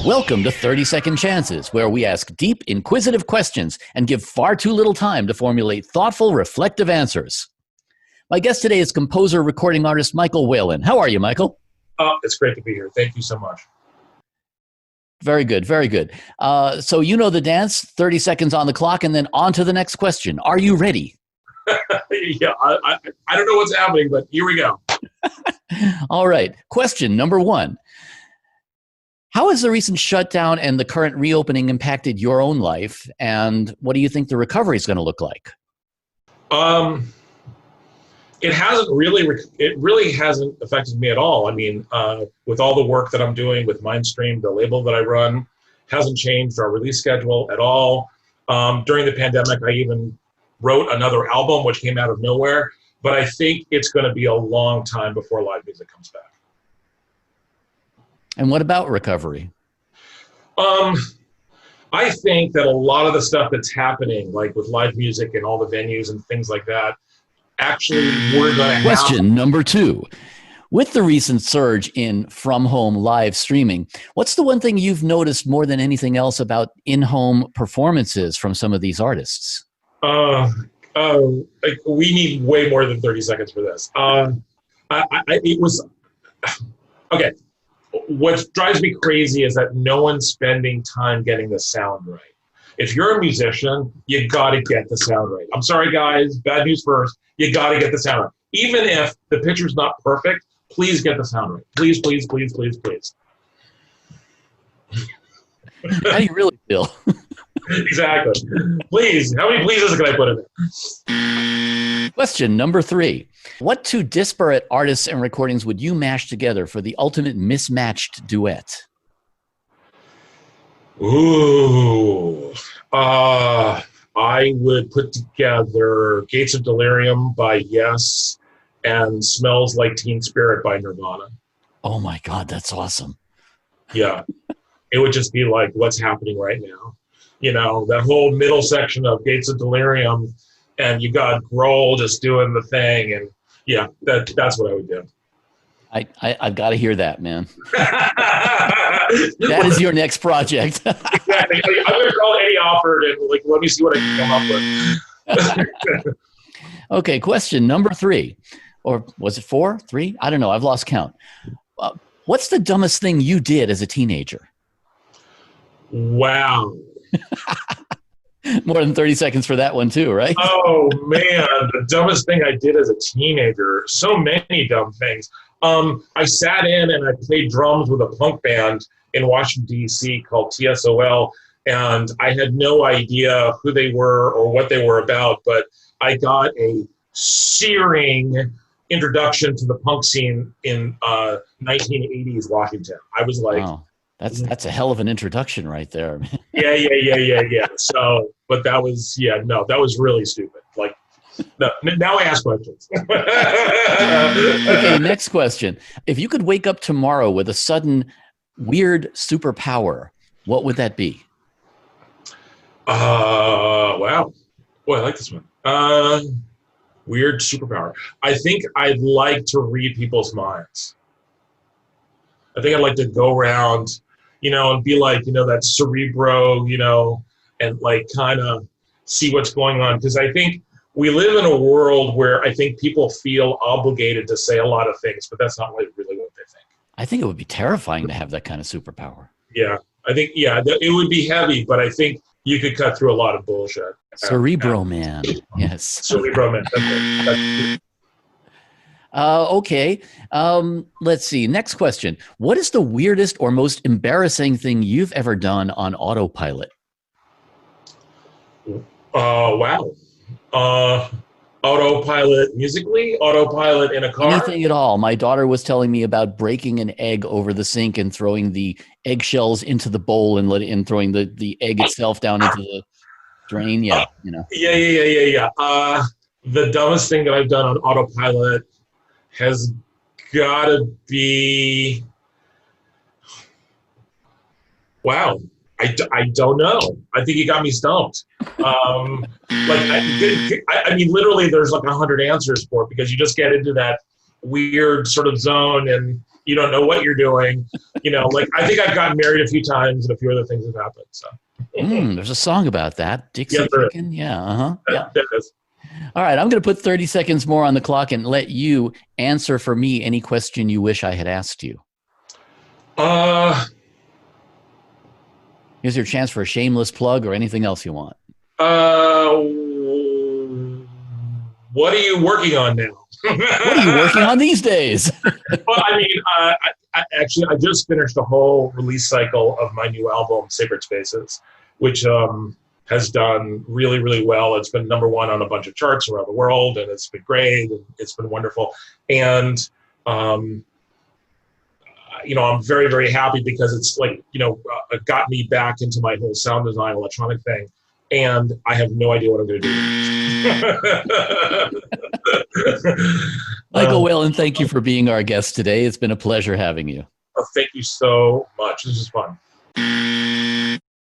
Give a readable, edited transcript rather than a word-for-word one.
Welcome to 30-Second Chances, where we ask deep, inquisitive questions and give far too little time to formulate thoughtful, reflective answers. My guest today is composer, recording artist Michael Whalen. How are you, Michael? It's great to be here. Thank you so much. Very good, very good. So you know the dance, 30 seconds on the clock, and then on to the next question. Are you ready? Yeah, I don't know what's happening, but here we go. All right. Question number one. How has the recent shutdown and the current reopening impacted your own life, and what do you think the recovery is going to look like? It really hasn't affected me at all. I mean, with all the work that I'm doing with Mindstream, the label that I run, hasn't changed our release schedule at all. During the pandemic, I even wrote another album, which came out of nowhere. But I think it's going to be a long time before live music comes back. And what about recovery? I think that a lot of the stuff that's happening, like with live music and all the venues and things like that, actually we're going to have... Question number two. With the recent surge in from-home live streaming, what's the one thing you've noticed more than anything else about in-home performances from some of these artists? We need way more than 30 seconds for this. Okay. What drives me crazy is that no one's spending time getting the sound right. If you're a musician, you got to get the sound right. I'm sorry, guys. Bad news first. You got to get the sound right. Even if the picture's not perfect, please get the sound right. Please, please, please, please, please. How do you really feel? Exactly. Please. How many pleases can I put in there? Question number three. What two disparate artists and recordings would you mash together for the ultimate mismatched duet? Ooh. I would put together Gates of Delirium by Yes and Smells Like Teen Spirit by Nirvana. Oh my God, that's awesome. Yeah. It would just be like what's happening right now. You know, that whole middle section of Gates of Delirium, and you got Grohl just doing the thing, and yeah, that's what I would do. I've got to hear that, man. That is your next project. Exactly. I'm going to call Eddie Alford and let me see what I can come up with. Okay, question number three. Or was it 4, 3? I don't know. I've lost count. What's the dumbest thing you did as a teenager? Wow. More than 30 seconds for that one too, right? Oh, man. The dumbest thing I did as a teenager. So many dumb things. I sat in and I played drums with a punk band in Washington, D.C. called TSOL, and I had no idea who they were or what they were about, but I got a searing introduction to the punk scene in 1980s Washington. I was like... Wow. That's a hell of an introduction right there. Yeah. So, but that was really stupid. Now I ask questions. Okay, next question. If you could wake up tomorrow with a sudden weird superpower, what would that be? Wow. Boy, I like this one. Weird superpower. I think I'd like to read people's minds. I think I'd like to go around, and be like, that cerebro, and kind of see what's going on. Because I think we live in a world where I think people feel obligated to say a lot of things, but that's not really what they think. I think it would be terrifying to have that kind of superpower. Yeah, I think, it would be heavy, but I think you could cut through a lot of bullshit. Cerebro man. Yes. Cerebro man. That's okay. Let's see. Next question. What is the weirdest or most embarrassing thing you've ever done on autopilot? Wow. Autopilot musically? Autopilot in a car? Anything at all. My daughter was telling me about breaking an egg over the sink and throwing the eggshells into the bowl and throwing the egg itself down into the drain. Yeah. Yeah. The dumbest thing that I've done on autopilot has got to be, wow, I don't know. I think you got me stumped. I mean, literally there's 100 answers for it because you just get into that weird sort of zone and You don't know what you're doing. Like I think I've gotten married a few times and a few other things have happened. So There's a song about that. Dixie Yes, there is. Chicken. Yeah. Uh-huh. Yeah. There it is. All right. I'm going to put 30 seconds more on the clock and let you answer for me any question you wish I had asked you. Here's your chance for a shameless plug or anything else you want. What are you working on now? What are you working on these days? Well, I mean, I just finished a whole release cycle of my new album, Sacred Spaces, which has done really, really well. It's been number one on a bunch of charts around the world, and it's been great, and it's been wonderful. And, I'm very, very happy because it's like, it got me back into my whole sound design electronic thing, and I have no idea what I'm going to do. Michael Whalen, thank you for being our guest today. It's been a pleasure having you. Thank you so much. This is fun.